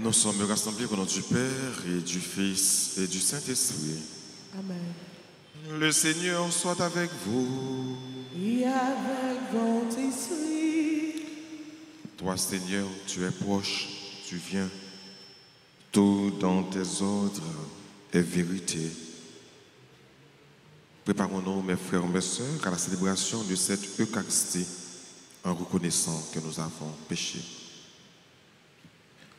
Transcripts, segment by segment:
Nous sommes rassemblés au nom du Père et du Fils et du Saint-Esprit. Amen. Le Seigneur soit avec vous. Et avec votre esprit. Toi, Seigneur, tu es proche, tu viens. Tout dans tes ordres est vérité. Préparons-nous, mes frères et mes sœurs, à la célébration de cette Eucharistie en reconnaissant que nous avons péché.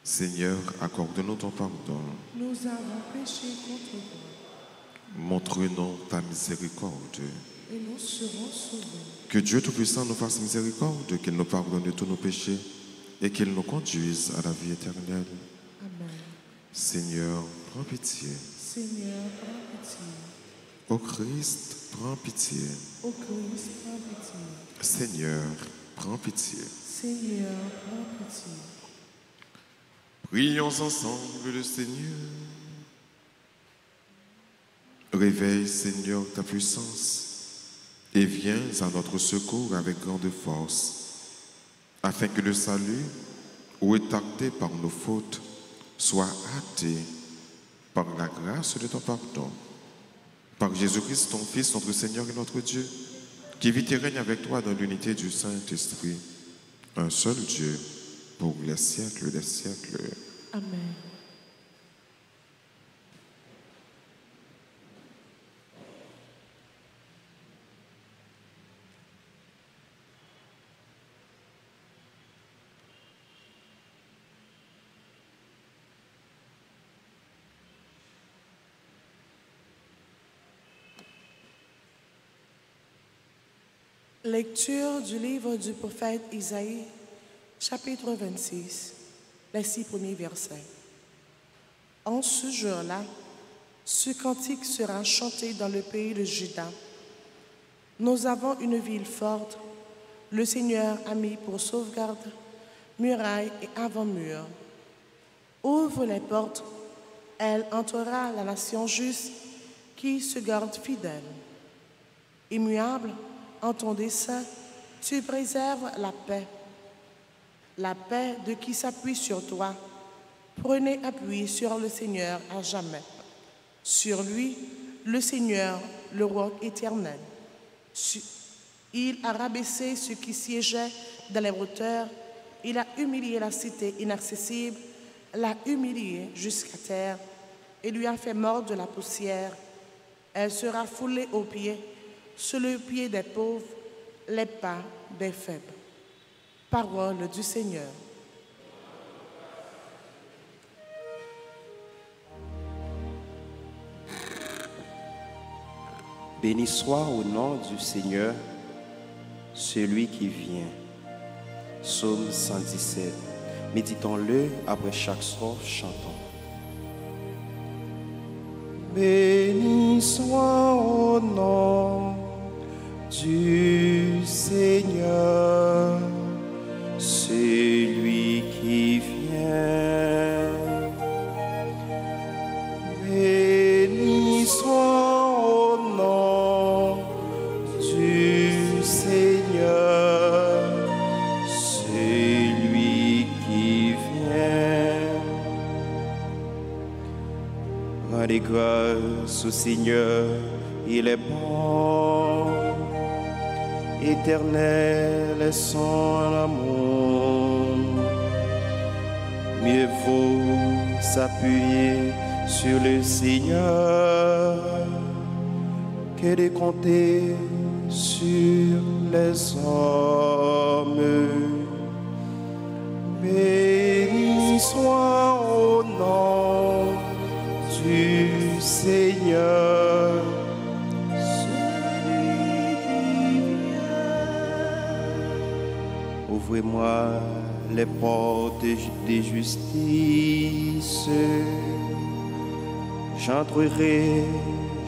Seigneur, accorde-nous ton pardon. Nous avons péché contre toi. Montre-nous ta miséricorde. Et nous serons sauvés. Que Dieu Tout-Puissant nous fasse miséricorde, qu'il nous pardonne de tous nos péchés et qu'il nous conduise à la vie éternelle. Amen. Seigneur, prends pitié. Seigneur, prends pitié. Ô Christ, prends pitié. Ô Christ, prends pitié. Seigneur, prends pitié. Seigneur, prends pitié. Prions ensemble le Seigneur. Réveille, Seigneur, ta puissance et viens à notre secours avec grande force, afin que le salut, où est acté par nos fautes, soit hâté par la grâce de ton pardon. Par Jésus-Christ, ton Fils, notre Seigneur et notre Dieu, qui vit et règne avec toi dans l'unité du Saint-Esprit, un seul Dieu, pour les siècles des siècles. Amen. Lecture du livre du prophète Isaïe, chapitre 26, les 6 premiers versets. En ce jour-là, ce cantique sera chanté dans le pays de Juda. Nous avons une ville forte, le Seigneur a mis pour sauvegarde, murailles et avant-murs. Ouvre les portes, elle entrera la nation juste qui se garde fidèle. Immuable, en ton dessein, tu préserves la paix de qui s'appuie sur toi. Prenez appui sur le Seigneur à jamais. Sur lui, le Seigneur, le roi éternel. Il a rabaissé ceux qui siégeaient dans les hauteurs. Il a humilié la cité inaccessible, l'a humiliée jusqu'à terre et lui a fait mordre de la poussière. Elle sera foulée aux pieds, sous le pied des pauvres, les pas des faibles. Parole du Seigneur. Béni soit au nom du Seigneur, celui qui vient. Psaume 117. Méditons-le après chaque strophe, chantons. Béni soit au nom du Seigneur, celui qui vient. Béni soit au nom du Seigneur, celui qui vient. Rendez grâce au Seigneur, il est bon. Éternel est son amour. Mieux vaut s'appuyer sur le Seigneur que de compter sur les hommes. Béni soit au nom du Seigneur. Ouvrez-moi les portes de justice. J'entrerai,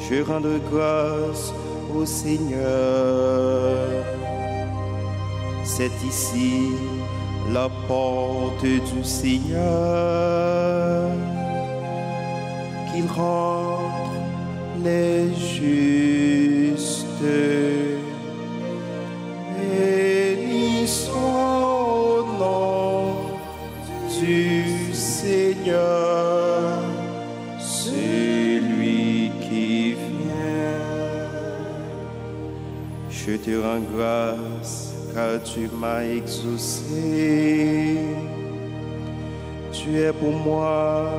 je rendrai grâce au Seigneur. C'est ici la porte du Seigneur. Qu'il rentre les justes. Béni soit au nom du Seigneur. Seigneur, celui qui vient. Je te rends grâce car tu m'as exaucé. Tu es pour moi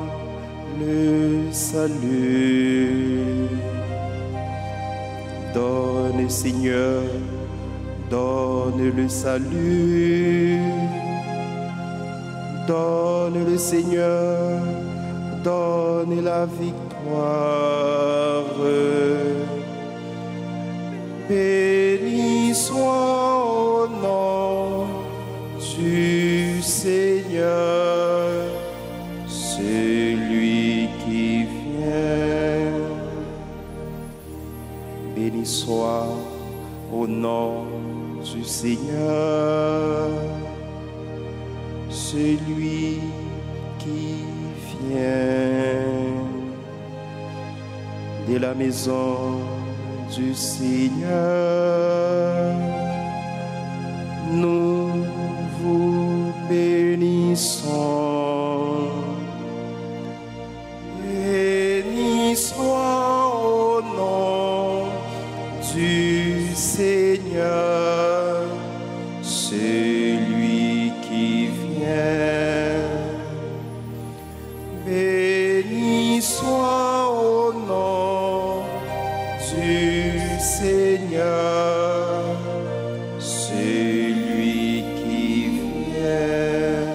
le salut. Donne, Seigneur, donne le salut. Donne le Seigneur, donne la victoire. Béni soit au nom du Seigneur, celui qui vient. Béni soit au nom du Seigneur, celui qui vient. De la maison du Seigneur, nous vous bénissons. Béni soit au nom du Seigneur, celui qui vient. Béni soit au nom du Seigneur, celui qui vient.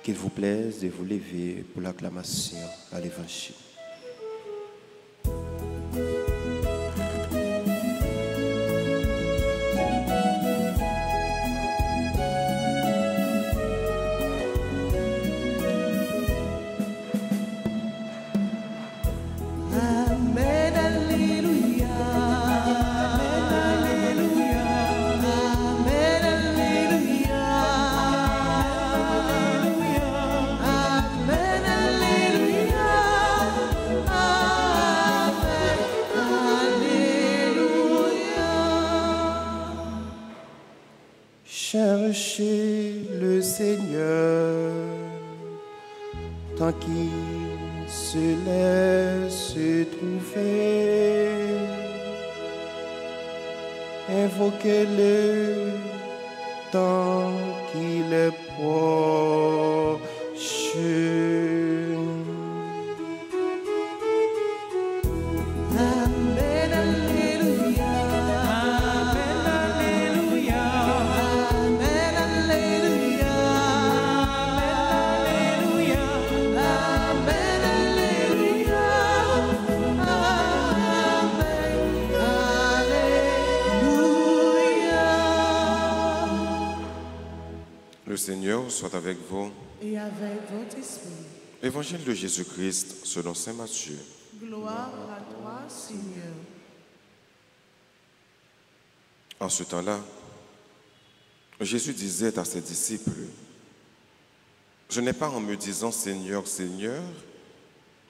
Qu'il vous plaise de vous lever pour l'acclamation à l'Évangile. Amen, Alléluia. Amen, Alléluia. Amen, Alléluia. Amen, Alléluia. Cherchez le Seigneur tant qu'il se laisse trouver. Invoquez-le tant qu'il est proche. Amen, Alléluia. Amen, Alléluia. Amen, Alléluia. Amen, Alléluia. Amen, Alléluia. Le Seigneur soit avec vous. Et avec votre esprit. Évangile de Jésus-Christ selon saint Matthieu. Gloire à toi, Seigneur. En ce temps-là, Jésus disait à ses disciples, « Je n'ai pas en me disant Seigneur, Seigneur,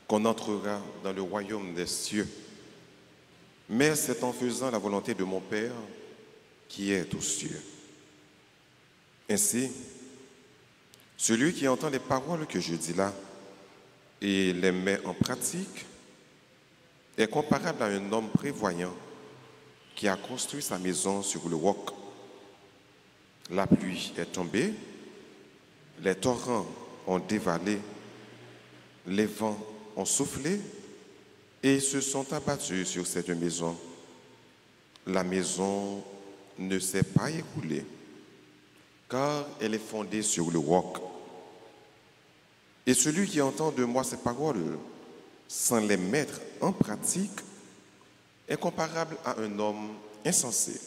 qu'on entrera dans le royaume des cieux, mais c'est en faisant la volonté de mon Père qui est aux cieux. Ainsi, celui qui entend les paroles que je dis là et les met en pratique est comparable à un homme prévoyant qui a construit sa maison sur le roc. La pluie est tombée, les torrents ont dévalé, les vents ont soufflé et se sont abattus sur cette maison. La maison ne s'est pas écroulée, car elle est fondée sur le roc. Et celui qui entend de moi ces paroles sans les mettre en pratique est comparable à un homme insensé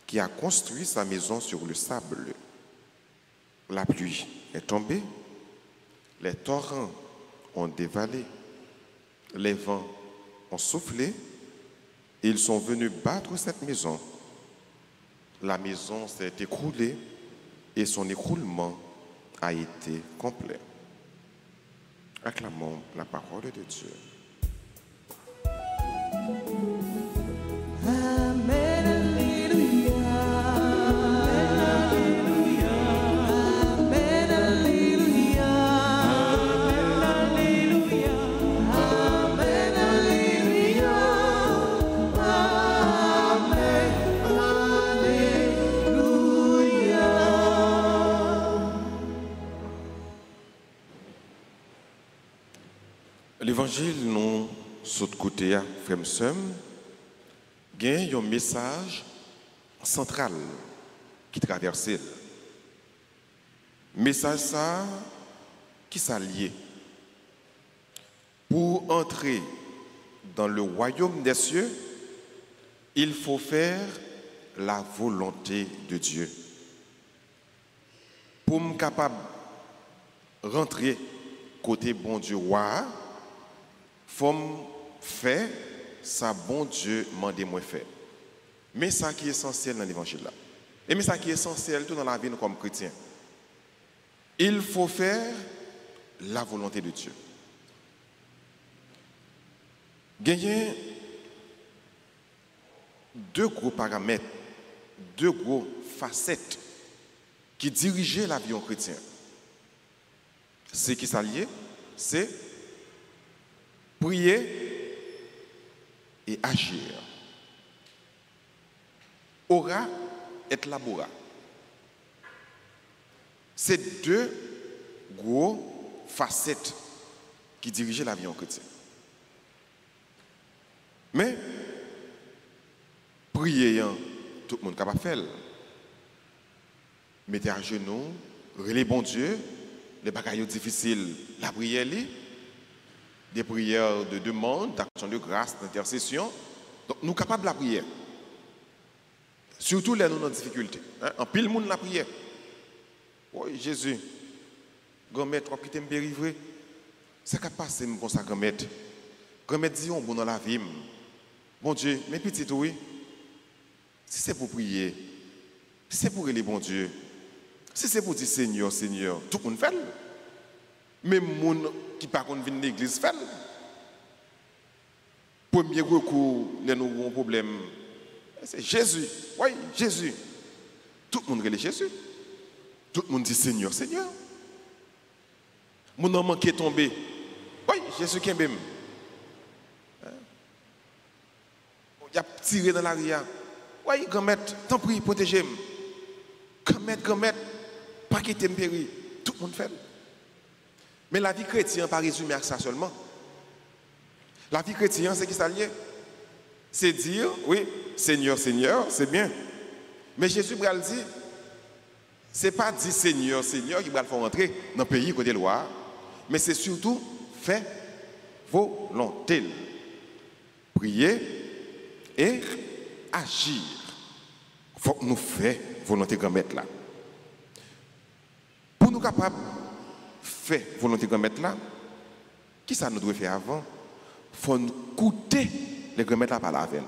qui a construit sa maison sur le sable. La pluie est tombée, les torrents ont dévalé, les vents ont soufflé et ils sont venus battre cette maison. La maison s'est écroulée et son écroulement a été complet. Acclamons la parole de Dieu. Amen, Alléluia. Amen, Alléluia. Évangile, nous, sur le côté, frère Sam, il y a un message central qui traverse. Message ça, qui s'allie. Pour entrer dans le royaume des cieux, il faut faire la volonté de Dieu. Pour me capable de rentrer côté bon Dieu roi, faut faire ça bon Dieu m'a moi faire. Mais ça qui est essentiel dans l'évangile là. Et mais ça qui est essentiel tout dans la vie nous comme chrétiens. Il faut faire la volonté de Dieu. Gagner deux gros paramètres, deux gros facettes qui dirigeaient la vie en chrétien. C'est qui s'allier, c'est prier et agir. Ora et labora. C'est deux gros facettes qui dirigeaient la vie en chrétien. Mais, prier, tout le monde est capable de faire. Mettez à genoux, relez bon Dieu, les bagailles difficiles, la prière, des prières de demande, d'action de grâce, d'intercession. Donc, nous sommes capables de la prière. Surtout les nous en difficulté. En pile, le monde la prière. Oui, Jésus, grand-mère, trois qui t'aiment périvré. C'est qu'à passer comme ça, grand-mère. Grand-mère dit, on bon dans la vie. Bon Dieu, mes petites, oui. Si c'est pour prier, si c'est pour aller bon Dieu, si c'est pour dire Seigneur, Seigneur, tout le monde fait. Même les gens qui ne viennent pas de l'église fait. Premier recours, les nous avons un problème. C'est Jésus. Oui, Jésus. Tout le monde relève Jésus. Tout le monde dit Seigneur, Seigneur. Mon homme qui est tombé. Oui, Jésus qui est même. Il a tiré dans l'arrière. Oui, grand-mère, t'en prie, protégez-moi. Grand-mère, pas quitter me périr. Tout le monde fait. Mais la vie chrétienne, pas résumée à ça seulement. La vie chrétienne, c'est qui s'allie? C'est dire, oui, Seigneur, Seigneur, c'est bien. Mais Jésus va le dire, ce n'est pas dire Seigneur, Seigneur qui va le faire rentrer dans le pays côté loi, mais c'est surtout faire volonté. Prier et agir. Il faut que nous fassions volonté grand-mère là. Pour nous capables de faire volonté grand-mère là, qui ça nous doit faire avant? Il faut nous écouter les grand-mères là parler avec nous.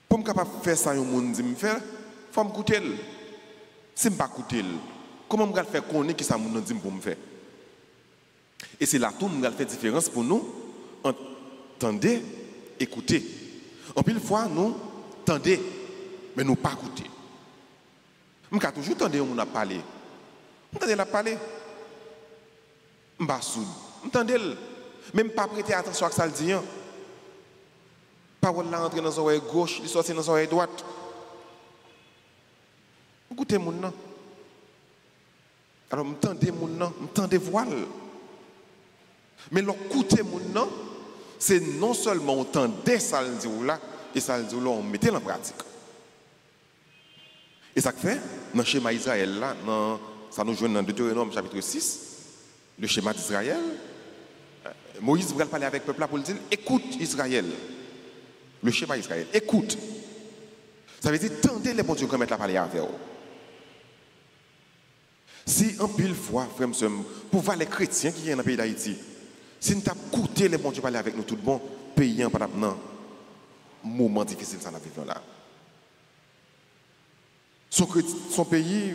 Pour nous capable de faire ça, il faut m'écouter. Si je ne pas écouter, comment je vais faire connaître qui ça nous dit pour me faire? Et c'est là tout nous faire différence pour nous entendre, écouter. En pile fois, nous entendons, mais nous pas écouter. Je vais toujours entendre on a parlé. Entendez la parler. Je ne suis pas entendez même pas prêter attention à ce que ça dit. Parole là entre dans l'oreille gauche, il sort dans l'oreille droite. Écoutez mon nom. Alors m'entendez mon nom, m'entendez voile. Mais l'écouter mon nom, c'est non seulement entendre ça le dit là et ça le dit là on mettait en pratique. Et ça fait dans le schéma Israël là, ça nous joint dans Deutéronome chapitre 6, le schéma d'Israël. Moïse va parler avec le peuple là pour lui dire écoute Israël. Le schéma Israël, écoute. Ça veut dire tendez les bons dieux comme mettre la parler avec vous. Si en pile fois, frère, pour voir les chrétiens qui sont dans le pays d'Haïti, si nous avons écouté les bons dieux parler avec nous tout bon, payant pendant un moment difficile ça la vivre là. Son pays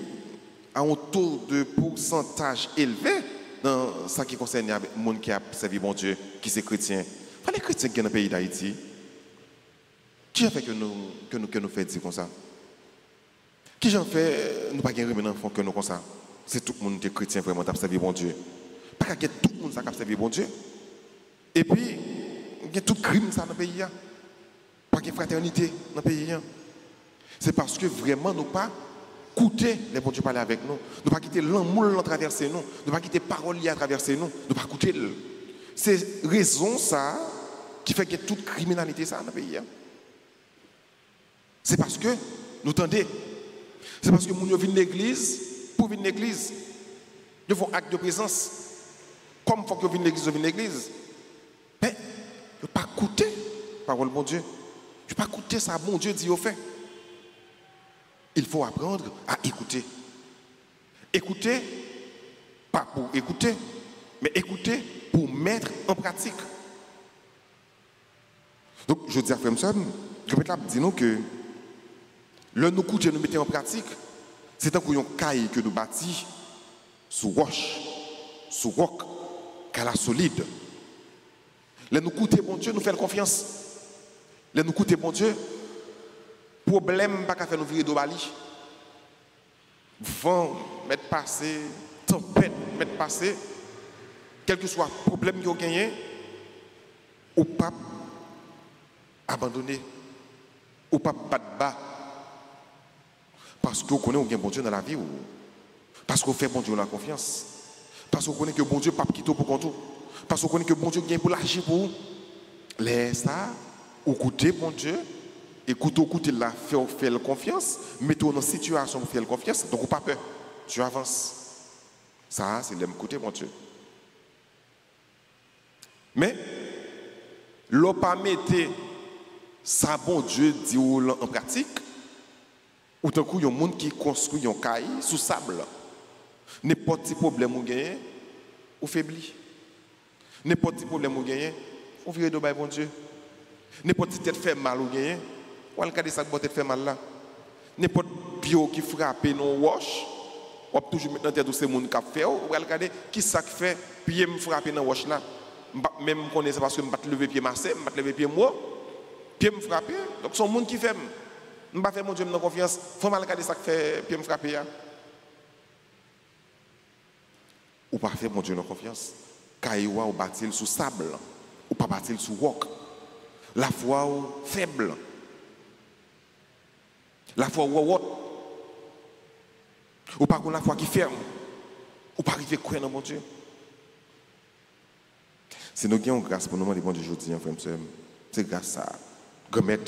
a un taux de pourcentage élevé dans ce qui concerne les gens qui ont servi bon Dieu, qui sont chrétiens. Les chrétiens qui sont dans le pays d'Haïti, qui a fait que nous faisons dire comme ça? Qui a fait nous pas gagner un enfant que nous comme ça? C'est tout le monde qui est chrétien vraiment qui a servi bon Dieu. Pas que tout le monde qui a servi bon Dieu. Et puis, il y a tout crime ça dans le pays. Pas de fraternité dans le pays. C'est parce que vraiment nous pas écouter les bons Dieu parler avec nous. Nous pas quitter l'amour à traverser nous. Nous pas quitter parole à traverser nous. Nous pas écouter. c'est raison ça qui fait qu'il y a toute criminalité ça dans le pays. C'est parce que, nous tendez, c'est parce que nous venons de l'église pour venir de l'église. Ils font acte de présence. Comme il faut que vous venez de l'église, vous venez de l'église. Mais, il ne faut pas écouter la parole de mon Dieu. Il ne faut pas écouter ça, mon Dieu dit au fait. Il faut apprendre à écouter. Écouter, pas pour écouter, mais écouter pour mettre en pratique. Donc, je dis à Frère Sam, je vais dire nous que le nous écouter, nous mettons en pratique, c'est un couillon caille que nous bâtis sous roche, sous roc, qu'elle a solide. Les nous écouter, bon Dieu, nous faisons confiance. Les nous écouter, bon Dieu, problème pas qu'à faire nous virer de bali. Vent, mettre passé, tempête, mettre passé, quel que soit le problème que vous gagnez, ou pas abandonner, ou pas battre bas. Parce que vous connaissez un bon Dieu dans la vie, ou parce que vous faites bon Dieu la confiance. Parce que vous connaissez que bon Dieu pas quitter pour compte. Parce que vous connaissez que bon Dieu gagne pour l'agir pour vous. Laissez ça, ou écoutez bon Dieu, écoutez la faire confiance, mettez-vous dans une situation pour faire confiance, donc vous pas peur. Tu avances. Ça, c'est l'écouter mon Dieu. Mais, l'on pas mettez ça bon Dieu dit en pratique, ou tant qu'il y a un monde qui construit un caille sous sable. N'importe quel problème vous gagnez, vous faiblit. N'importe quel problème vous gagnez, vous virez de bon Dieu. N'importe quel tête fait mal vous gagnez, ou regardez ça que tête fait mal là. N'importe bio qui frappe non wash, ou toujours mettre dans tête de ces monde qui fait, ou regardez qui ça fait pied me frapper dans wash là. Même connaître parce que me battre lever pied massé, me battre lever pied moi, pied me frapper. Donc son monde qui fait me pas faire mon Dieu me confiance, faut mal regarder ça que fait pied me frapper là. Ou pas faire mon Dieu dans confiance. Caïwa ou bâtir sous sable, ou pas bâtir sous roc. La foi ou faible. La foi ou ou pas la foi qui ferme. Ou pas arriver à croire dans mon Dieu. C'est nous qui avons grâce pour nous demander bon Dieu aujourd'hui, frère. C'est grâce à Gomet.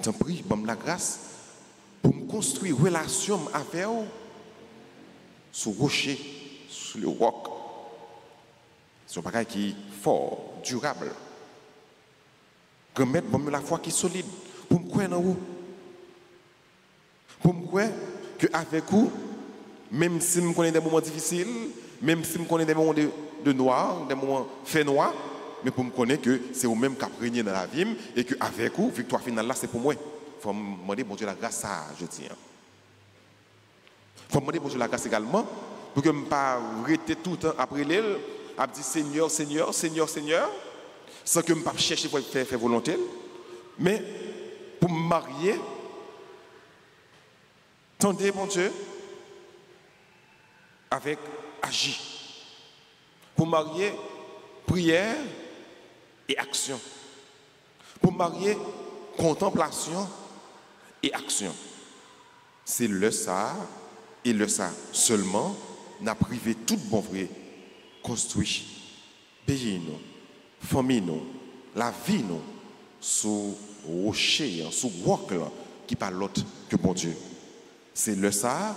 T'en prie, bon la grâce pour me construire une relation avec vous sur le rocher, sur le roc. C'est un bagage qui est fort, durable. Gomet, bon la foi qui est solide pour me croire dans vous. Pour me croire qu'avec vous, même si je connais des moments difficiles, même si je connais des moments de noir, des moments faits noirs, mais pour me connaître que c'est vous-même qui avez régné dans la vie et qu'avec vous, victoire finale là, c'est pour moi. Il faut me demander, bon Dieu, la grâce, ça, je dis. Il faut me demander, bon Dieu, la grâce également, pour que je ne pas rester tout le temps après l'île, à dire Seigneur, Seigneur, Seigneur, Seigneur, sans que je ne pas chercher pour faire volonté, mais pour me marier, tendez, mon Dieu, avec agir. Pour marier prière et action. Pour marier contemplation et action. C'est le ça et le ça seulement n'a privé tout bon vrai construit pays nous, famille nous, la vie nous sous rocher, sous roc qui pas l'autre que bon Dieu. C'est le ça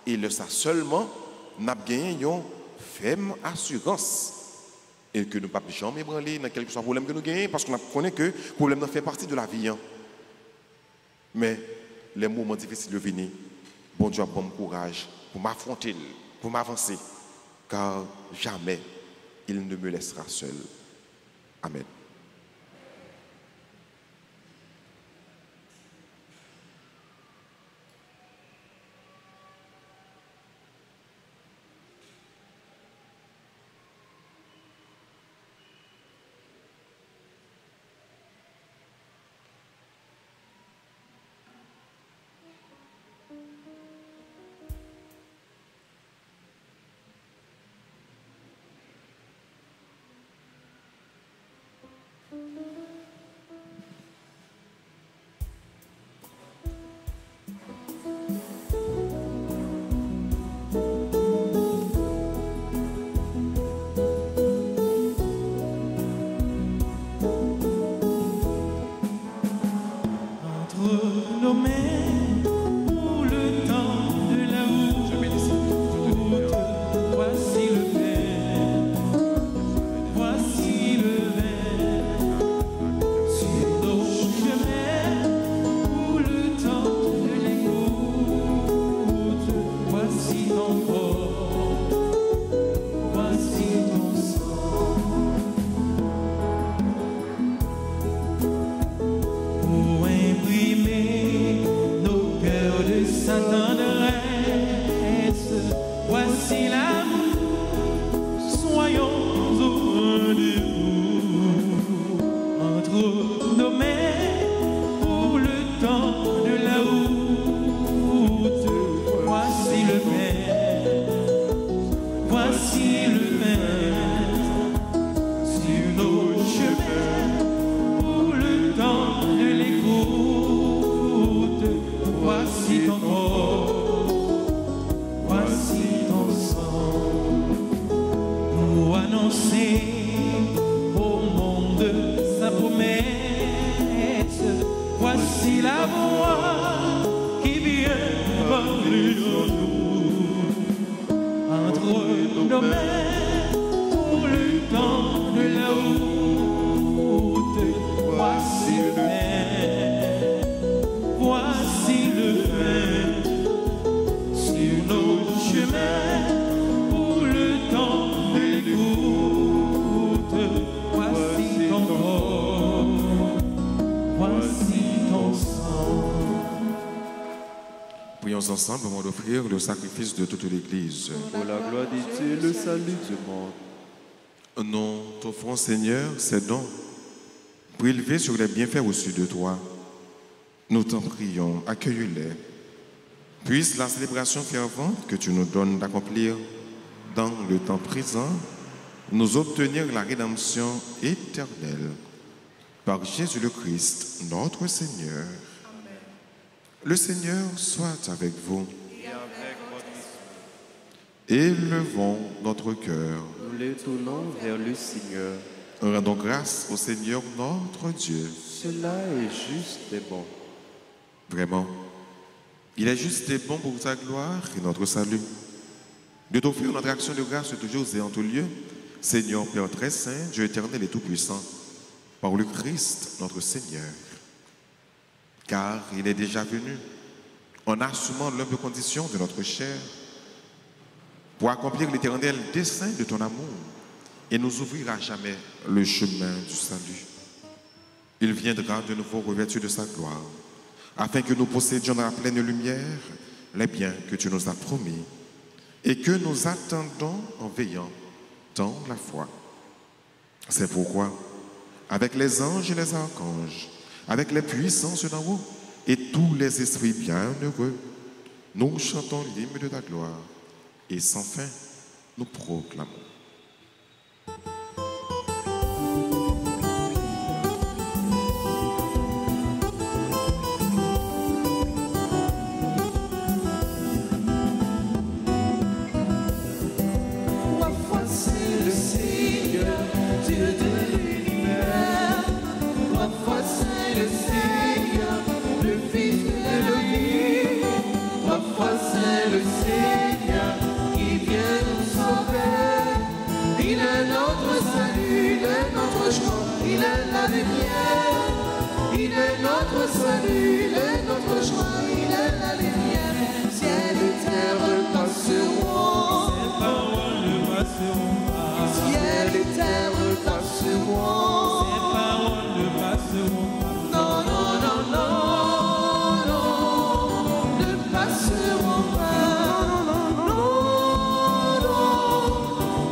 et le ça seulement n'a gagné une ferme assurance et que nous ne pouvons jamais ébranler dans quel que soit le problème que nous gagnons parce qu'on connaît que le problème fait partie de la vie. Mais les moments difficiles de venir, bon Dieu a bon courage pour m'affronter, pour m'avancer, car jamais il ne me laissera seul. Amen. ton corps, voici ton sang. Pour imprimer nos cœurs de sa tendresse, voici l'amour, soyons au rendez-vous entre nos mains pour le temps de la route. Voici le pain, voici le pain sur nos chemins pour le temps de l'écoute. Voici ton corps, voici ton sang, pour annoncer au monde sa promesse. Voici la voix qui vient parler en nous, entre nos mains pour le temps de la route. Voici le pain, voici le pain sur nos chemins pour le temps de l'écoute. Voici ton corps, voici ton sang. Prions ensemble avant d'offrir le sacrifice de toute l'Église. Pour la gloire de Dieu, le salut du monde. Nous t'offrons, Seigneur, ces dons prélevés sur les bienfaits reçus de toi. Nous t'en prions, accueille-les. Puisse la célébration fervente que tu nous donnes d'accomplir dans le temps présent nous obtenir la rédemption éternelle. Par Jésus le Christ, notre Seigneur. Amen. Le Seigneur soit avec vous. Et avec votre Élevons notre cœur. nous les tournons vers le Seigneur. Rendons grâce au Seigneur notre Dieu. Cela est juste et bon. Vraiment, il est juste et bon pour ta gloire et notre salut de t'offrir notre action de grâce toujours et en tout lieu, Seigneur Père très saint, Dieu éternel et tout-puissant, par le Christ notre Seigneur. Car il est déjà venu en assumant l'humble condition de notre chair pour accomplir l'éternel dessein de ton amour et nous ouvrir à jamais le chemin du salut. Il viendra de nouveau revêtu de sa gloire, afin que nous possédions dans la pleine lumière les biens que tu nous as promis et que nous attendons en veillant dans la foi. C'est pourquoi, avec les anges et les archanges, avec les puissances d'en haut et tous les esprits bienheureux, nous chantons l'hymne de ta gloire et sans fin nous proclamons. Il est notre salut, il est notre joie, il est la lumière. Ciel et terre passeront, Ces paroles ne passeront pas. ciel et terre passeront. Ces paroles ne passeront pas. Non, non, non, non, non, ne passeront pas. Non, non, non,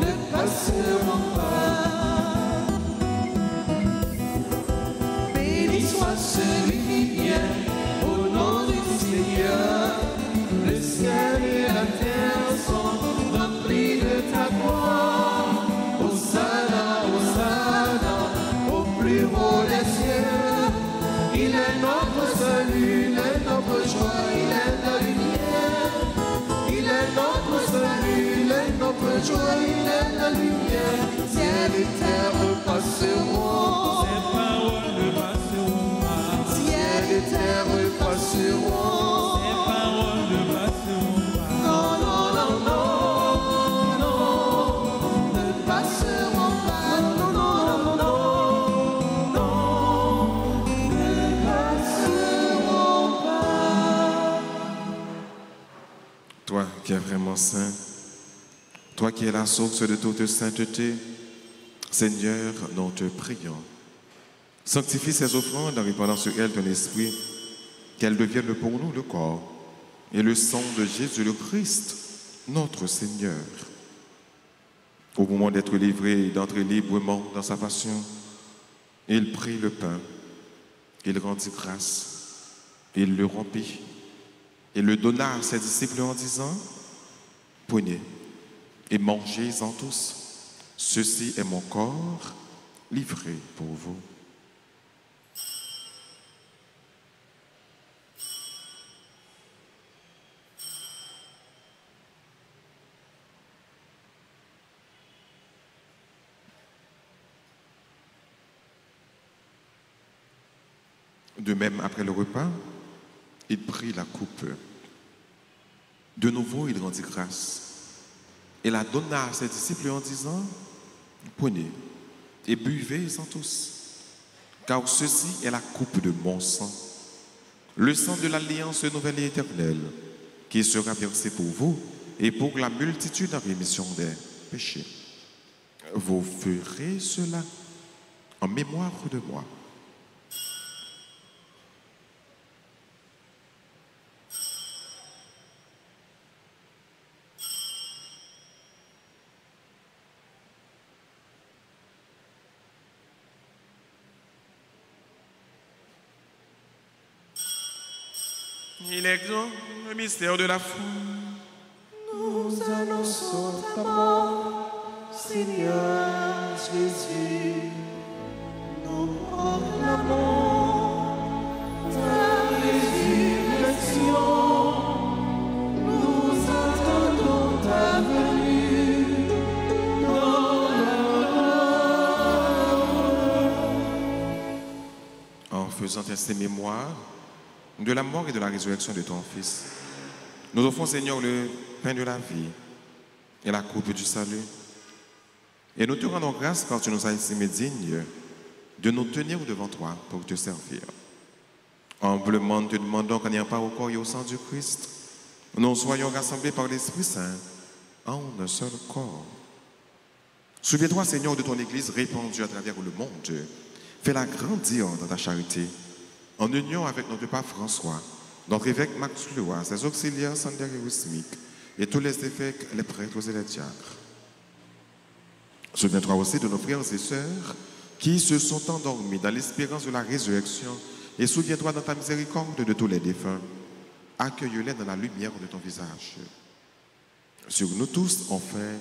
ne passeront pas. Béni soit celui qui vient au nom du Seigneur. Le ciel et la terre sont remplis de ta gloire. Hosanna, Hosanna, au plus haut des cieux. Il est notre salut, il est notre joie, il est la lumière. Il est notre salut, il est notre joie, il est la lumière. Ciel et terre passeront. Ces paroles ne passeront pas. Ciel et terre passeront. Ces paroles ne passeront pas. Non, non, non, non, non, ne passeront pas. Non, non, non, non, non, ne passeront pas. Toi qui es vrai vraiment saint, toi qui es la source de toute sainteté, Seigneur, nous te prions. Sanctifie ces offrandes en répandant sur elles ton esprit, qu'elles deviennent pour nous le corps et le sang de Jésus le Christ, notre Seigneur. Au moment d'être livré et d'entrer librement dans sa passion, il prit le pain, il rendit grâce, il le rompit et le donna à ses disciples en disant, « Prenez et mangez-en tous. Ceci est mon corps livré pour vous. » De même, après le repas, il prit la coupe. De nouveau, il rendit grâce et la donna à ses disciples en disant, « Prenez et buvez-en tous, car ceci est la coupe de mon sang, le sang de l'alliance nouvelle et éternelle, qui sera versé pour vous et pour la multitude en rémission des péchés. Vous ferez cela en mémoire de moi. » Il est grand, le mystère de la foi. Nous annonçons ta mort, Seigneur Jésus. Nous proclamons ta résurrection. Nous attendons ta venue dans la En faisant ainsi mémoire de la mort et de la résurrection de ton Fils, nous offrons, Seigneur, le pain de la vie et la coupe du salut. Et nous te rendons grâce quand tu nous as estimés dignes de nous tenir devant toi pour te servir. Humblement, nous te demandons qu'en ayant part au corps et au sang du Christ, nous soyons rassemblés par l'Esprit Saint en un seul corps. Souviens-toi, Seigneur, de ton Église répandue à travers le monde. Fais-la grandir dans ta charité, en union avec notre pape François, notre évêque Max Leroy, ses auxiliaires Sander et Wismic, et tous les évêques, les prêtres et les diacres. Souviens-toi aussi de nos frères et sœurs qui se sont endormis dans l'espérance de la résurrection, et souviens-toi dans ta miséricorde de tous les défunts. Accueille-les dans la lumière de ton visage. Sur nous tous, enfin,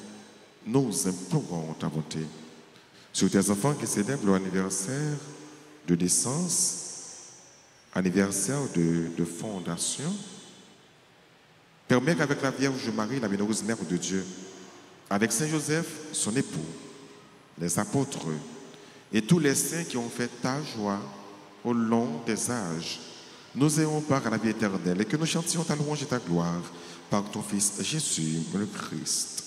nous implorons ta bonté. Sur tes enfants qui célèbrent leur anniversaire de naissance, anniversaire de fondation, permets qu'avec la Vierge Marie, la bienheureuse Mère de Dieu, avec Saint Joseph, son époux, les apôtres et tous les saints qui ont fait ta joie au long des âges, nous ayons part à la vie éternelle et que nous chantions ta louange et ta gloire par ton Fils Jésus, le Christ.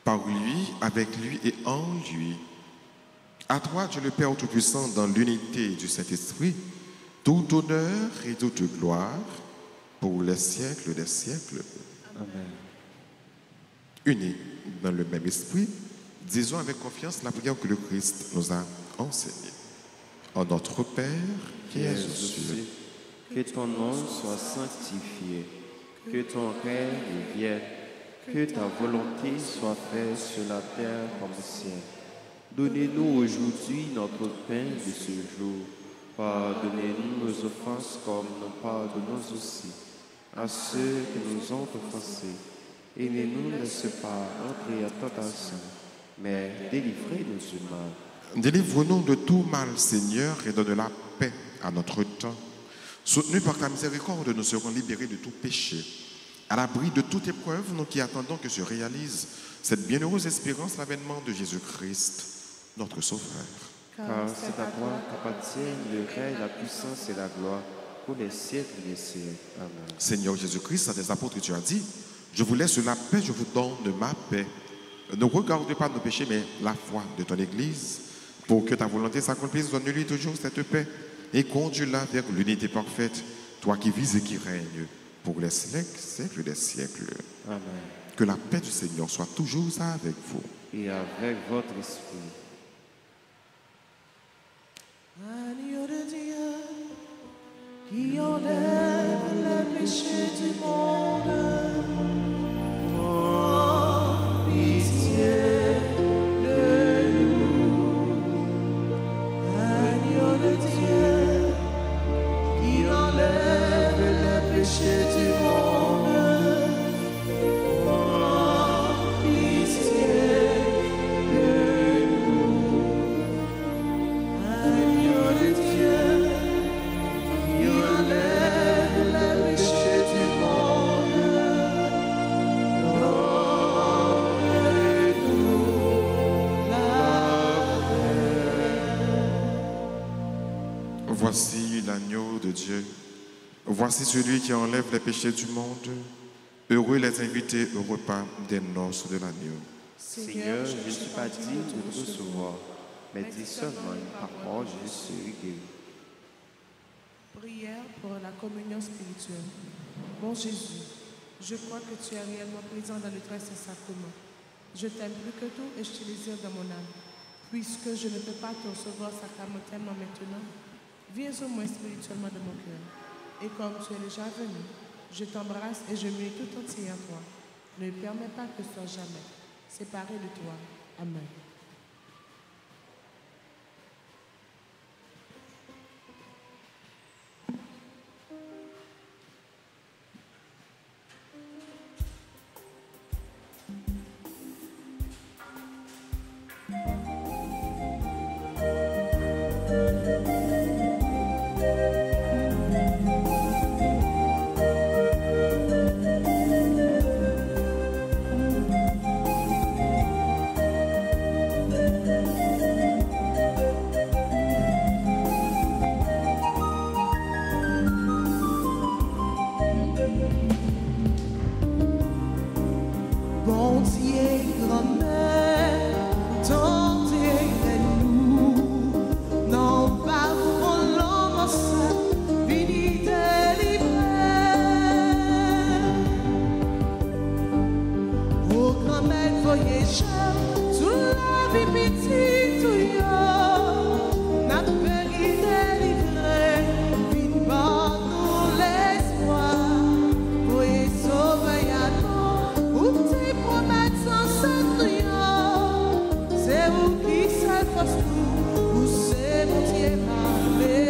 Par lui, avec lui et en lui, à toi, Dieu le Père Tout-Puissant, dans l'unité du Saint-Esprit, tout honneur et toute gloire pour les siècles des siècles. Amen. Unis dans le même esprit, disons avec confiance la prière que le Christ nous a enseignée. En notre Père qui es aux cieux, que ton nom soit sanctifié, que ton règne vienne, que ta volonté soit faite sur la terre comme au ciel. Donnez-nous aujourd'hui notre pain de ce jour. Pardonnez-nous nos offenses comme nous pardonnons aussi à ceux qui nous ont offensés. Et ne nous laisse pas entrer en tentation, mais délivrez-nous du mal. Délivre-nous de tout mal, Seigneur, et donne la paix à notre temps. Soutenus par ta miséricorde, nous serons libérés de tout péché. À l'abri de toute épreuve, nous qui attendons que se réalise cette bienheureuse espérance, l'avènement de Jésus-Christ, notre Sauveur. Car c'est à toi qu'appartiennent le règne, la puissance et la gloire pour les siècles des siècles. Amen. Seigneur Jésus-Christ, à tes apôtres, tu as dit, je vous laisse la paix, je vous donne ma paix. Ne regarde pas nos péchés, mais la foi de ton Église, pour que ta volonté s'accomplisse. Donne-lui toujours cette paix et conduis-la vers l'unité parfaite, toi qui vis et qui règnes pour les siècles des siècles. Amen. Que la paix du Seigneur soit toujours avec vous. Et avec votre esprit. Agneau de Dieu, qui enlève le péché du monde, oh, pitié de nous. Agneau de Dieu, qui enlève le péché du monde, oh, pitié de nous. Agneau de Dieu, qui enlève le péché du monde, donne-nous la paix. Voici l'agneau de Dieu. Voici celui qui enlève les péchés du monde. Heureux les invités au repas des noces de l'agneau. Seigneur, je ne suis pas digne de te recevoir, mais dis seulement une parole, je serai guéri. Prière pour la communion spirituelle. Bon Jésus, je crois que tu es réellement présent dans le très saint sacrement. Je t'aime plus que tout et je te désire dans mon âme. Puisque je ne peux pas te recevoir sacramentellement maintenant, viens au moins spirituellement de mon cœur. Et comme tu es déjà venu, je t'embrasse et je m'unis tout entier à toi. Ne permets pas que je sois jamais séparé de toi. Amen. Bon Dieu, grand-mère, tentez-nous, non pas pour l'homme seul, vini délivrer. Oh, grand-mère, voyageur, sous la vie petite, tout n'a pas délivré, vini par nous l'espoir, voyez sauver à nous. Où tes promesses sans c'est vous qui seul force tout, ou c'est mon Dieu malgré.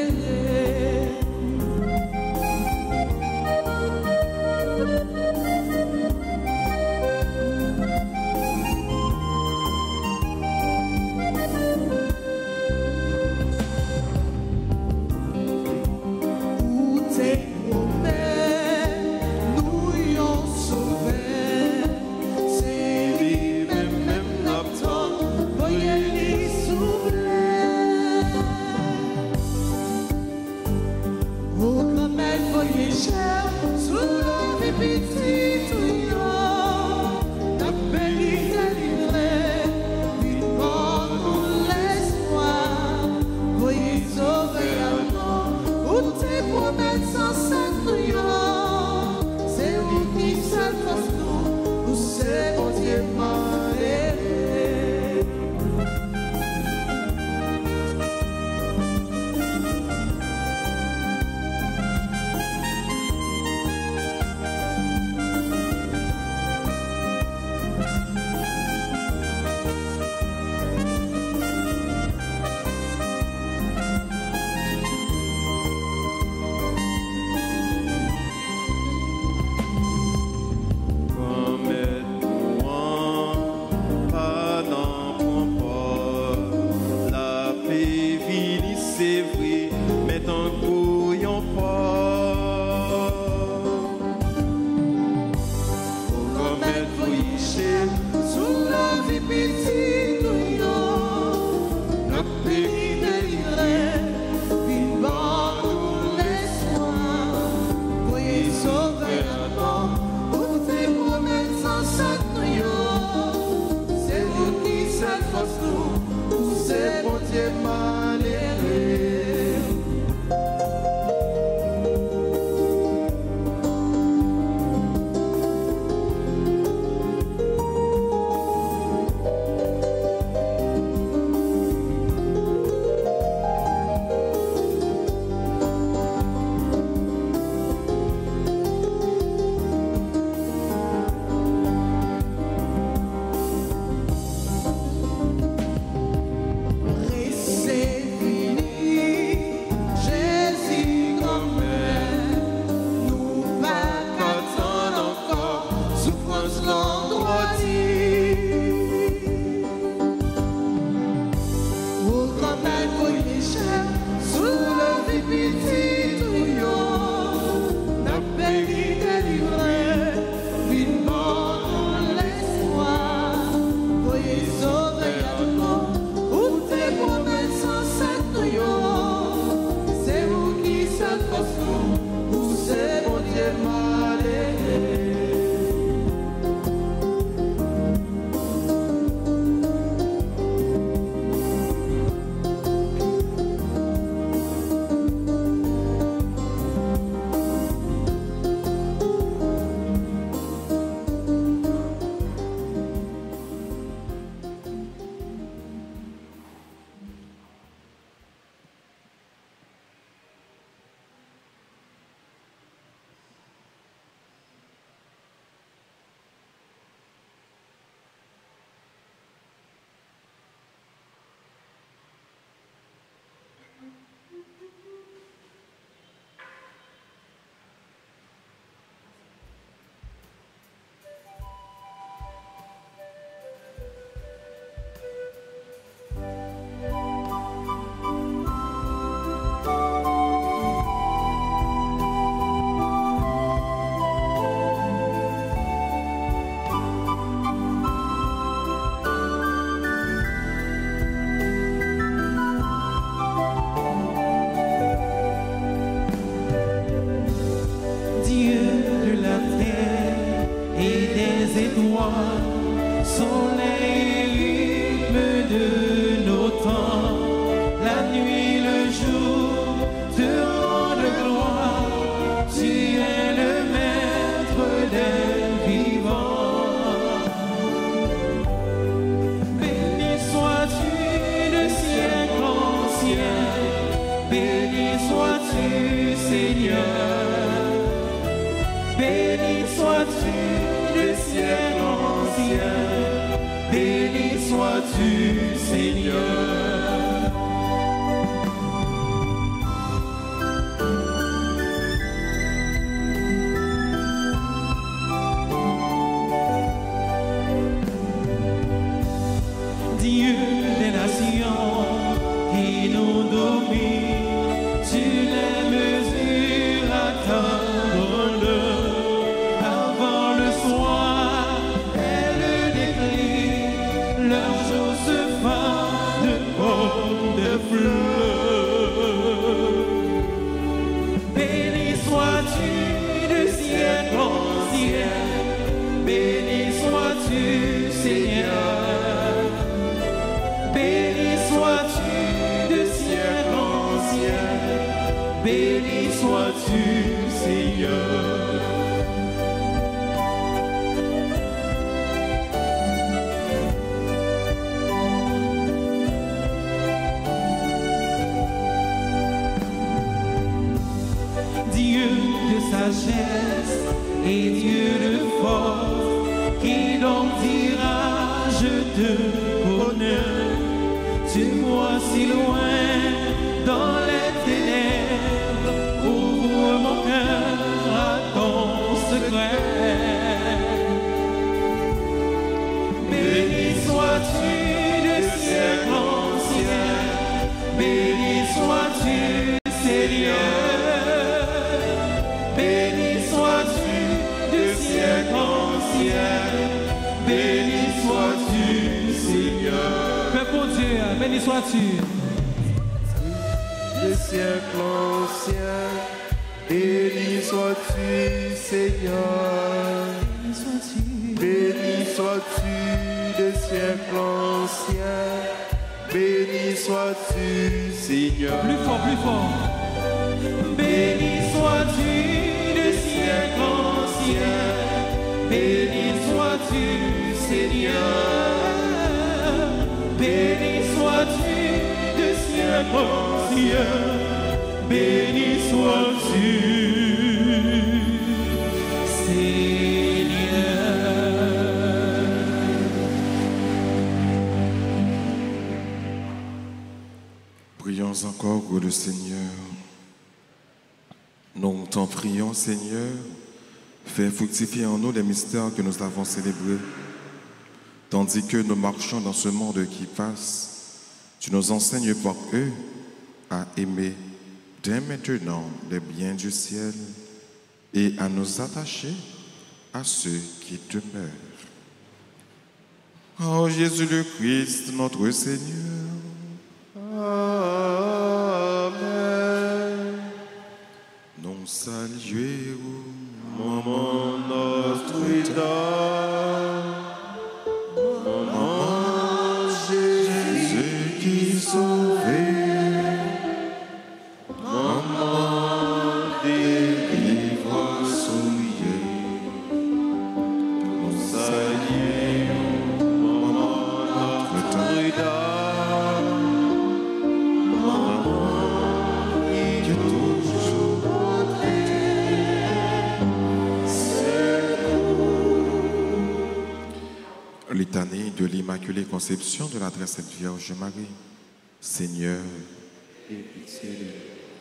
Où tes promesses nous y ont sauvés. C'est lui-même, même notre voyez les souffler. Oh, comme elle voyageur, sous la vie petite, n'a béni délivré, vivant nous l'espoir, voyez sauver à nous, où tes promesses sans c'est vous qui seul force nous, où c'est mon Dieu malgré. sois-tu des siècles anciens, béni sois-tu, Seigneur. Dieu des nations qui nous domine, tu les mesures à ta grandeur. Avant le soir et le déclin, leur jour se fane comme des fleurs. Béni sois-tu de siècle ancien, béni sois-tu, Seigneur. Béni sois-tu de siècle ancien, béni sois-tu, Seigneur. Dieu de sagesse et Dieu de force, qui donc dira je te connais. Tu vois si loin dans les ténèbres, ouvre mon cœur à ton secret. Béni sois-tu de siècle ancien, béni sois-tu, Seigneur. Béni sois-tu de siècle ancien, béni sois-tu, Seigneur. Pour Dieu, béni sois-tu. De siècle ancien, béni sois-tu, Seigneur. Béni sois-tu, de siècle ancien, béni sois-tu, Seigneur. Plus fort, plus fort. Béni sois-tu, de siècle ancien, béni sois-tu, Seigneur. Béni sois-tu de siècle ancien, béni sois-tu, Seigneur. Prions encore pour le Seigneur. Nous t'en prions, Seigneur, fais fructifier en nous les mystères que nous avons célébrés. Tandis que nous marchons dans ce monde qui passe, tu nous enseignes par eux à aimer dès maintenant les biens du ciel et à nous attacher à ceux qui demeurent. Oh Jésus le Christ, notre Seigneur. Amen. Nous saluons, Maman Notre-Dame, Maman Jésus qui sauvait, Maman délivre souillée. Nous saluons, Maman Notre-Dame, Maman qui est toujours litanie de l'Immaculée Conception de la Très Sainte Vierge Marie. Seigneur, et pitié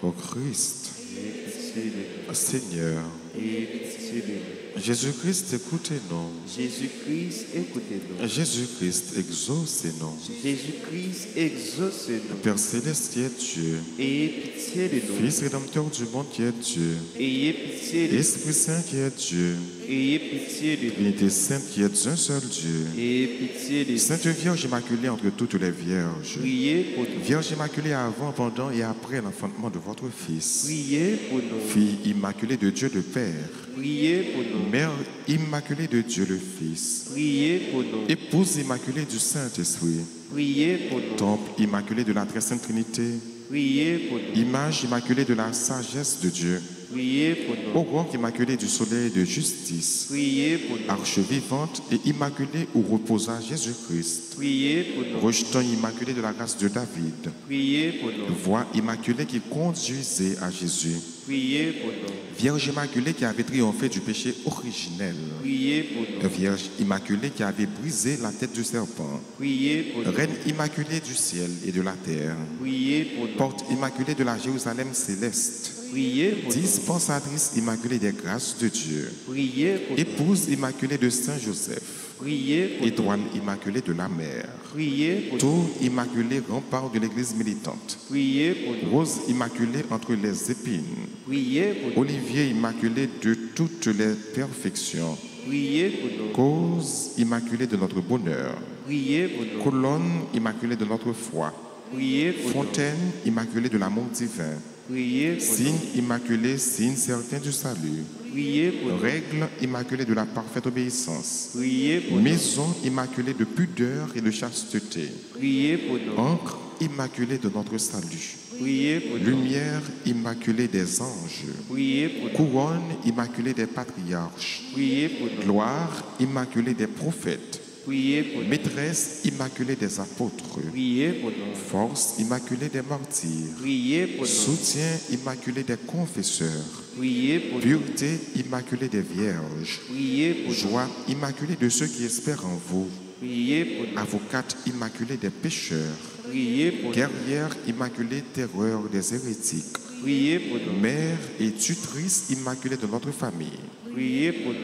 de ô Christ, nous, et pitié de nous, Seigneur, et pitié de nous. Jésus-Christ, écoutez-nous. Jésus-Christ, écoutez-nous. Jésus-Christ, exaucez-nous. Jésus-Christ, exaucez-nous. Père céleste qui est Dieu, Ayez pitié de nous. Fils rédempteur du monde qui est Dieu, Ayez pitié de nous. Esprit Saint qui est Dieu, Ayez pitié de nous. Trinité Sainte qui est un seul Dieu, Ayez pitié de nous. Sainte Vierge Immaculée entre toutes les Vierges, Priez pour nous. Vierge Immaculée avant, pendant et après l'enfantement de votre Fils, Priez pour nous. Fille Immaculée de Dieu le Père, Priez pour nous. Mère Immaculée de Dieu le Fils, Priez pour nous. Épouse Immaculée du Saint-Esprit, Priez pour nous. Temple Immaculé de la Très Sainte Trinité, Priez pour nous. Image Immaculée de la sagesse de Dieu, Priez pour nous. Aurore Immaculée du soleil de justice, Priez pour nous. Arche vivante et immaculée où reposa Jésus-Christ, Priez pour nous. rejeton immaculé de la grâce de David, Priez pour nous. voix immaculée qui conduisait à Jésus, Priez pour nous. Vierge Immaculée qui avait triomphé du péché originel. Priez pour nous. Vierge Immaculée qui avait brisé la tête du serpent. Priez pour nous. Reine Immaculée du ciel et de la terre. Priez pour nous. Porte Immaculée de la Jérusalem céleste. Priez pour nous. Dispensatrice Immaculée des grâces de Dieu. Priez pour nous. Épouse Immaculée de Saint Joseph. Priez pour nous. Étoile Immaculée de la mer. Priez pour nous. Tour Immaculée rempart de l'église militante. Priez pour nous. Rose Immaculée entre les épines. Priez pour nous. Olivier Immaculé de toutes les perfections. Priez pour nous. Cause Immaculée de notre bonheur. Priez pour nous. Colonne Immaculée de notre foi. Priez pour nous. Fontaine Immaculée de l'amour divin. Priez pour Signe nous. Immaculé, signe certain du salut. Priez pour nous. Règle Immaculée de la parfaite obéissance. Priez pour nous. Maison Immaculée de pudeur et de chasteté. Priez pour nous. Encre Immaculée de notre salut. Priez pour nous. Lumière Immaculée des anges. Priez pour nous. Couronne Immaculée des patriarches. Priez pour nous. Gloire Immaculée des prophètes. Priez pour nous. Maîtresse Immaculée des apôtres. Priez pour nous. Force Immaculée des martyrs. Priez pour nous. Soutien Immaculé des confesseurs. Priez pour nous. Pureté Immaculée des vierges. Priez pour nous. Joie Immaculée de ceux qui espèrent en vous. Priez pour nous. Avocate Immaculée des pécheurs. Priez pour nous. Guerrière Immaculée, terreur des hérétiques. Priez pour nous. Mère et tutrice Immaculée de notre famille. Priez pour nous.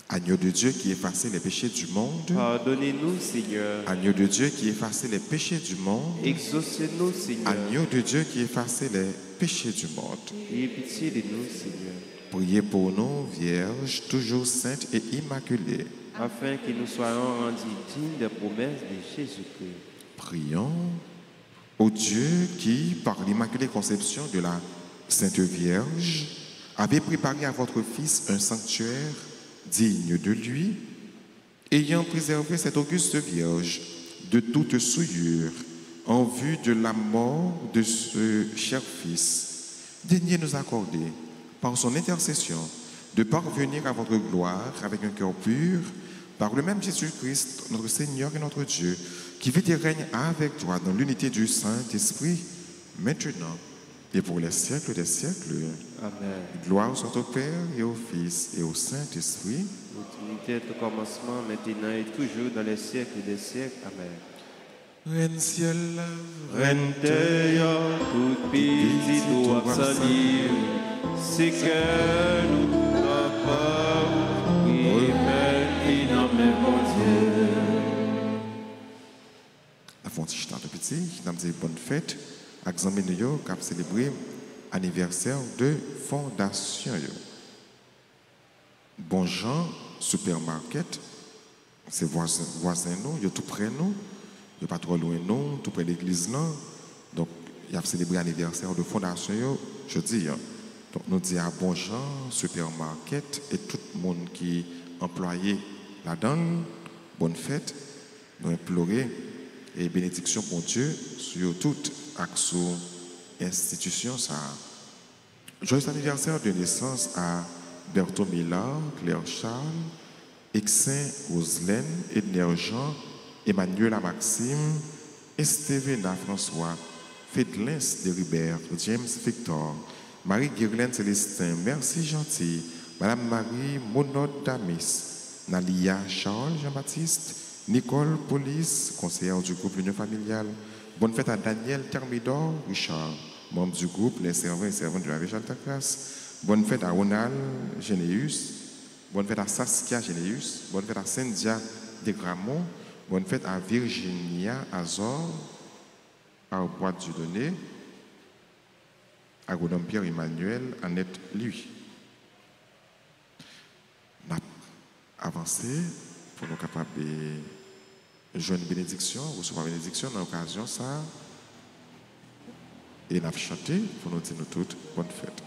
Agneau de Dieu qui effaçait les péchés du monde. Pardonnez-nous, Seigneur. Agneau de Dieu qui effaçait les péchés du monde. Exaucez-nous, Seigneur. Agneau de Dieu qui effaçait les péchés du monde. Ayez pitié de nous, Seigneur, Priez pour nous, Vierge, toujours sainte et immaculée. afin que nous soyons rendus dignes des promesses de Jésus-Christ. Prions au Dieu qui, par l'immaculée conception de la Sainte Vierge, avait préparé à votre Fils un sanctuaire digne de lui, ayant préservé cette auguste Vierge de toute souillure en vue de la mort de ce cher Fils. Daignez nous accorder, par son intercession, de parvenir à votre gloire avec un cœur pur, par le même Jésus-Christ, notre Seigneur et notre Dieu, qui vit et règne avec toi dans l'unité du Saint-Esprit, maintenant et pour les siècles des siècles. Amen. Gloire soit au Père et au Fils et au Saint-Esprit. Votre unité au commencement, maintenant et toujours dans les siècles des siècles. Amen. Reine ciel, Reine terre, toute petite doit salir, c'est que nous pas et maintenant, mon Dieu. la fontiche de petit, nous avons dit bonne fête, à Xambé New York, qui a célébré l'anniversaire de fondation. Bon Jean, supermarket, c'est voisin nous, ils sont tout près nous, ils sont pas trop loin nous, tout près de l'église là. Donc, il a célébré l'anniversaire de fondation, je dis. Donc, nous disons à Bon Jean, supermarket, et tout le monde qui est employé là-dedans, bonne fête, nous implorer et bénédiction pour Dieu sur toute action institution. Ça. Joyeux anniversaire de naissance à Berthaud Millard, Claire Charles, Exin Roselaine, Edner Jean, Emmanuel Maxime, Estévena François, Fédelins Deribert, James Victor, Marie-Guirlaine Célestin, Merci Gentil, Madame Marie Monod Damis, Nalia Charles Jean-Baptiste, Nicole Police, conseillère du groupe L'Union Familiale. Bonne fête à Daniel Thermidor Richard, membre du groupe Les Servants et Servantes de la Région Alta-Classe. Bonne fête à Ronald Généus. Bonne fête à Saskia Généus. Bonne fête à Cynthia Desgramont. Bonne fête à Virginia Azor, à Boîte du Donné, à Godon Pierre Emmanuel, Annette Lui. On a avancé pour nous capables de jouer une bénédiction, recevoir une bénédiction dans l'occasion ça. Et nous avons chanté pour nous dire nous toutes bonne fête.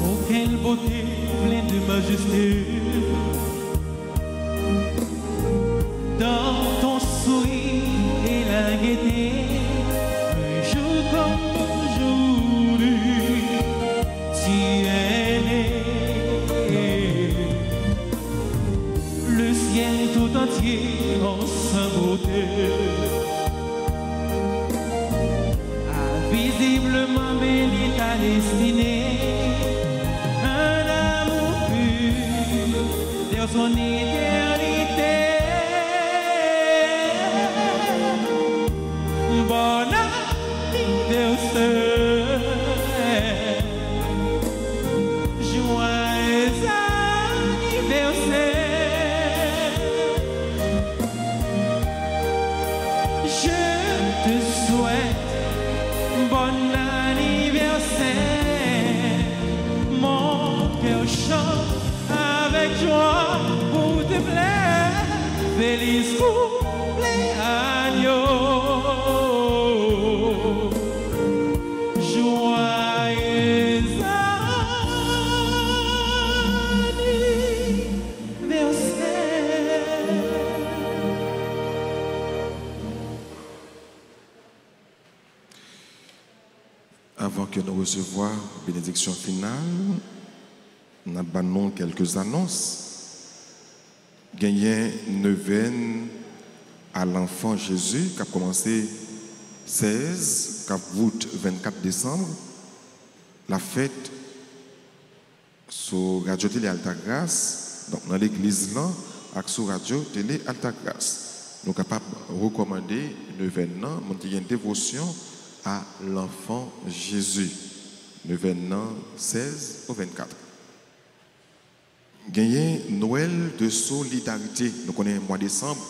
Oh, quelle beauté pleine de ciel tout entier en sa beauté. Invisiblement béni ta destinée, un amour pur vers son éternité. Bon anniversaire. Feliz cumpleaños, joyeux anniversaire. Avant que nous recevions la bénédiction finale, nous avons quelques annonces. Gagné neuvaine à l'enfant Jésus qui a commencé 16, qui a 24 décembre. La fête sur Radio Télé Alta Grâce, donc dans l'église là, avec sur Radio Télé Alta Grâce. Nous sommes capables de recommander neuvaine là, qui a une dévotion à l'enfant Jésus. Neuvaine 16 au 24. Gagner Noël de solidarité. Nous connaissons le mois de décembre.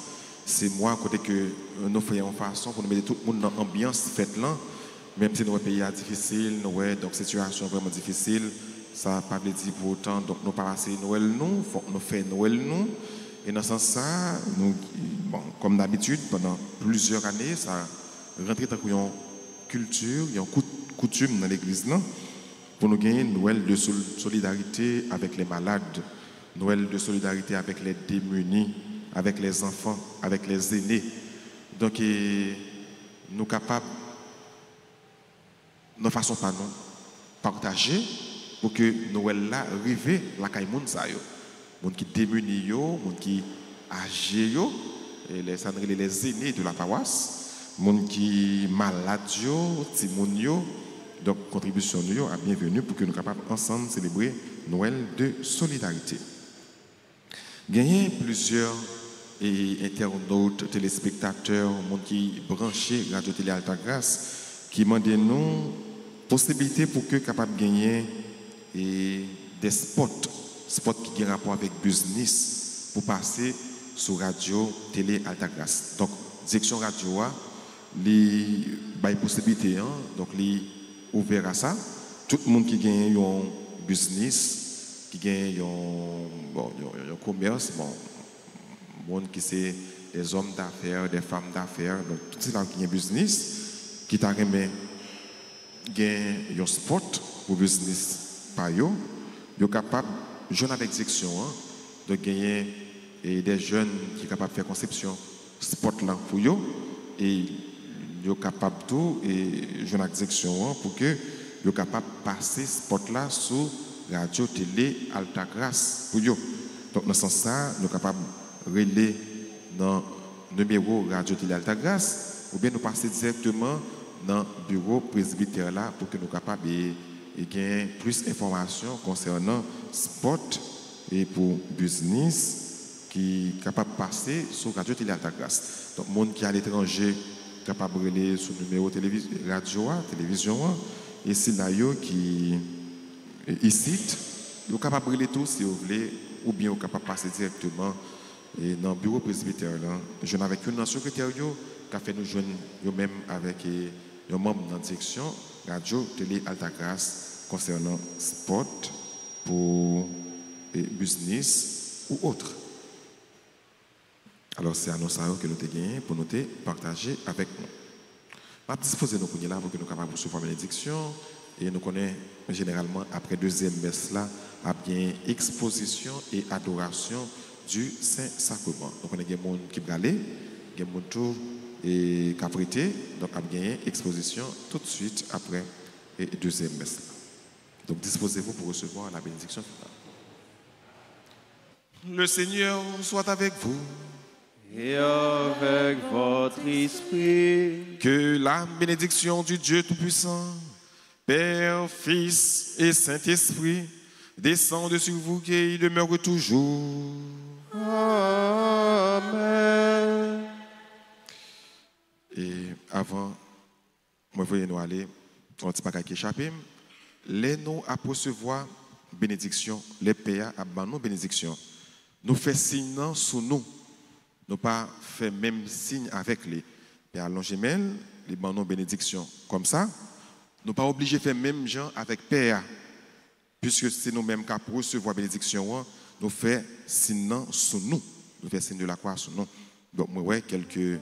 C'est moi côté que nous faisons en façon pour nous mettre tout le monde dans l'ambiance fête là. Même si notre pays est difficile, donc situation vraiment difficile, ça n'a pas veut dire pour autant. Donc nous pas passer Noël nous, faut nous faire Noël nous. Et dans ce sens ça, nous, bon, comme d'habitude pendant plusieurs années, ça rentre dans une culture, une coutume dans l'église là, pour nous gagner Noël de solidarité avec les malades. Noël de solidarité avec les démunis, avec les enfants, avec les aînés. Donc, nous sommes capables, de façon pas nous, partager pour que Noël là arrive la caille moun sa yo. Moun qui démunis yo, moun qui âgés yo, et les aînés de la paroisse, moun qui malades yo, ti moun yo. Donc, contribution nous a bienvenue pour que nous soyons capables ensemble célébrer Noël de solidarité. Gagner plusieurs internautes, téléspectateurs, monde qui branchés Radio Télé Alta Grâce, qui demandent nous possibilité pour que capable gagner des spots qui ont rapport avec business pour passer sur Radio Télé Alta Grâce. Donc direction radio a les possibilité donc les ouvert à ça. Tout le monde qui gagne un business, qui gagne un commerce, monde qui c'est des hommes d'affaires, des femmes d'affaires, donc tout ce qui a un business, qui t'a remis gagne un spot pour business par eux, ils sont capables, jeunes avec exécution, de gagner des jeunes qui sont capables de faire conception spot là pour eux et ils sont capables tout et jeunes avec exécution pour que ils sont capables de passer spot là sur Radio Télé Alta Grâce pour eux. Donc dans ce sens-là, nous sommes capables de relayer dans le numéro Radio Télé Alta Grâce ou bien nous passer directement dans le bureau presbytère là pour que nous soyons capables de gagner plus d'informations concernant spot et pour business qui est capable de passer sur Radio Télé Alta Grâce. Donc, le monde qui est à l'étranger capable de relayer sur le numéro radio, télévision, et c'est là qui est ici, vous êtes capable de relayer tout si vous voulez, ou bien vous êtes capable de passer directement dans le bureau presbytère. Je suis avec un secrétaire qui a fait nous joindre même avec un membre de la direction Radio Télé Alta Grâce concernant sport pour business ou autre. Alors c'est à nous que nous avons gagné pour nous partager avec nous. Je vais disposer nos là pour que nous soyons capables de recevoir la bénédiction. Et nous connaissons généralement après deuxième messe là, à bien exposition et adoration du Saint-Sacrement. Donc on a des gens qui vont aller, des gens tout et qui ont prêté, donc à bien exposition tout de suite après et deuxième messe. Donc disposez-vous pour recevoir la bénédiction finale. Le Seigneur soit avec vous. Et avec votre esprit. Que la bénédiction du Dieu Tout-Puissant, Père, Fils et Saint-Esprit, descende sur vous et demeure toujours. Amen. Et avant, moi, voyez nous aller, on ne dit pas qu'à échapper, les nous à recevoir bénédiction, les pères à nous bénédiction. Nous faisons signe sous nous. Nous pas fait même signe avec les pères Longemel, les nous bénédiction comme ça. Nous pas obligés de faire même gens avec père. Puisque c'est nous-mêmes qui recevoir bénédiction, nous faisons signe sous nous. Nous faisons signe de la croix sous nous. Donc, moi, ouais, quelques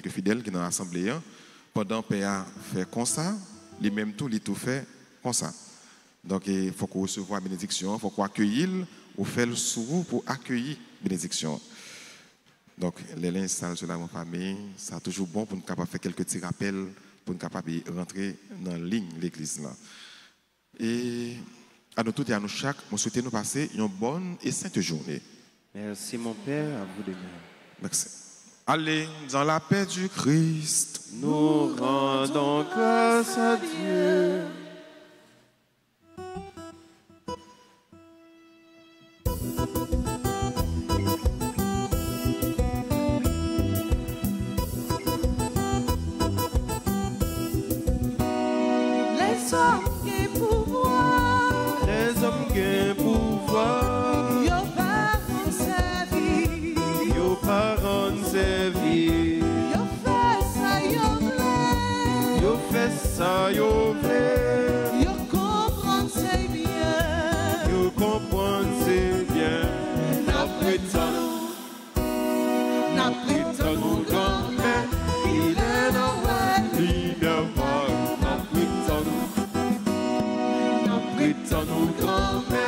fidèles qui sont dans l'assemblée, pendant que Père fait comme ça, lui-même tout, il tout fait comme ça. Donc, il faut qu'on recevoir la bénédiction, il faut qu'on accueille, ou faire le sourd pour accueillir la bénédiction. Donc, les installent sur la famille, c'est toujours bon pour nous capable faire quelques petits rappels, pour nous capable de rentrer dans la ligne de l'église. Et à nous tous et à nous chaque, nous souhaitons nous passer une bonne et sainte journée. Merci mon Père, à vous de même. Merci. Allez dans la paix du Christ. Nous rendons grâce à Dieu. Les hommes qui pouvoir, Les hommes qui pouvoir, yo parents servi, nos parents servis, yo fait ça yo voulait, yo fait ça, yo voulait, yo comprendre c'est bien, yo comprendre c'est bien. n'a prétend nous grand-père, il est Noël, Leader, n'a prétend nous grand-père.